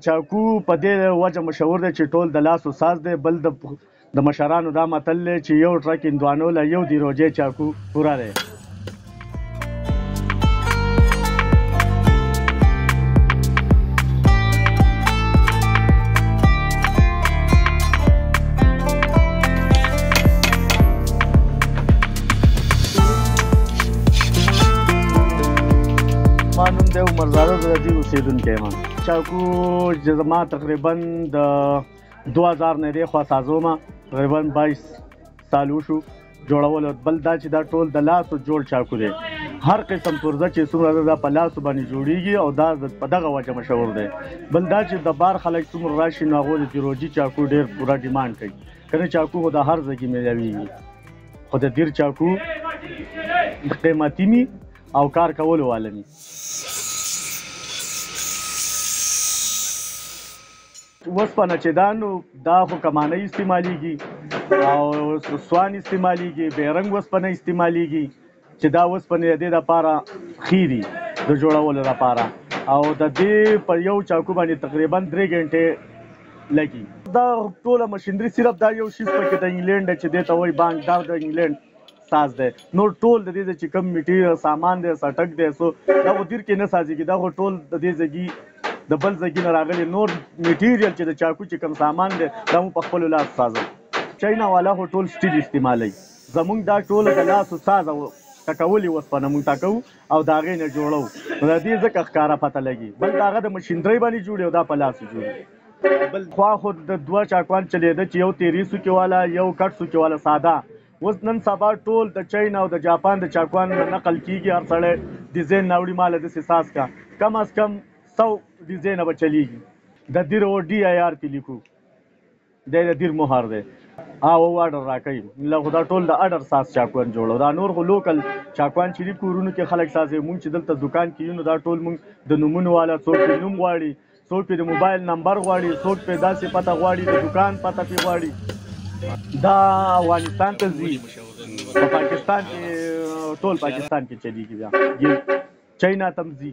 چاکو په دې وجه مشهور دی چې ټول د لاسو ساز دی. بل د مشرانو دا متل دی چې یو ټرک هندوانو له یو دی روجې چاکو پوره دی. ما نوم دی عمرزاده، زه د دې اوسېدونکی یم. چاکو چې زما تقریبا د 2000 نه دې خوا سازوم، تقریبا 22 سال وشو جوړولو. بل دا چې دا ټول د لاسو جوړ چاکو دی. هر قسم پرزه چې څومره دا په لاسو باندې جوړیږي او دا په دغه وجه مشهور دی. بل دا چې د بار خلک څومره راشي نو هغوی د تیروجي چاکو ډېر پوره ډیمانډ کوي. کنه چاکو خو د هر ځای کې میلاویږي، خو د دیر چاکو قیمتي می او کار کولو واله می. وسپنه چې دا نو دا خو کمانۍ استعمالیږي او سوان استعمالیږي، بیرنګ وسپنه استعمالیږي چې دا وسپنې د دې دپاره ښې دي د جوړولو لپاره. او د دې په یو چاکو باندې تقریبا 3 غنټې لګي. دا ټوله مشینري صرف دا یو شیز پکې د انګلینډ دی چې دې ته وایي بانک، دا د انګلینډ ساز دی. نور ټول د دې چې کوم میټیریل سامان دی سټک دی سو دا خو دیر کې نه سازېږي. دا خو ټول د دې ځګي د بل ځګي نه راغلی. نور میټیریل چې د چاکو چې کوم سامان دی دا مو په خپلو لاس سازو. چاینا والا خو ټول سټیل استعمالوي. زمونږ دا ټوله د لاسو ساز او ټکولې وسپنه مونږ ټکوو او د هغې نه جوړوو. نو د دې ځکه ښکاره پته لګي. بل د هغه د مشینرۍ باندې جوړي او دا په لاسو جوړي. بل خوا خو د 2 چاکوان چلېده چې یو 13 سوکې والا یو کټ سوکې والا ساده. اوس نن سبا ټول د چین او د جاپان د چاکوان نقل کېږي. هر سړی ډیزاین راوړي، ماله داسې ساز کا کم از کم 100 ډیزاینه به چلیږي. د دیر او DIR پې لیکو، دی د دیر مهر دی. او اډر راکوي. له خو دا ټول د اډر ساز چاکوان جوړو. دا نور خو لوکل چاکوان چې دي کورونو کې خلک سازوي. مونږ چې دلته دکان کې یو نو دا ټول مونږ د نومونو والا، څوک پې نوم غواړي، څوک پې د موبایل نمبر غواړي، څوک پې داسې پته غواړي، د دکان پته پې غواړي. دا افغانستان ته ځي، په پاکستان کې ټول پاکستان کې چلیږي. بیا چاینا ته هم ځي.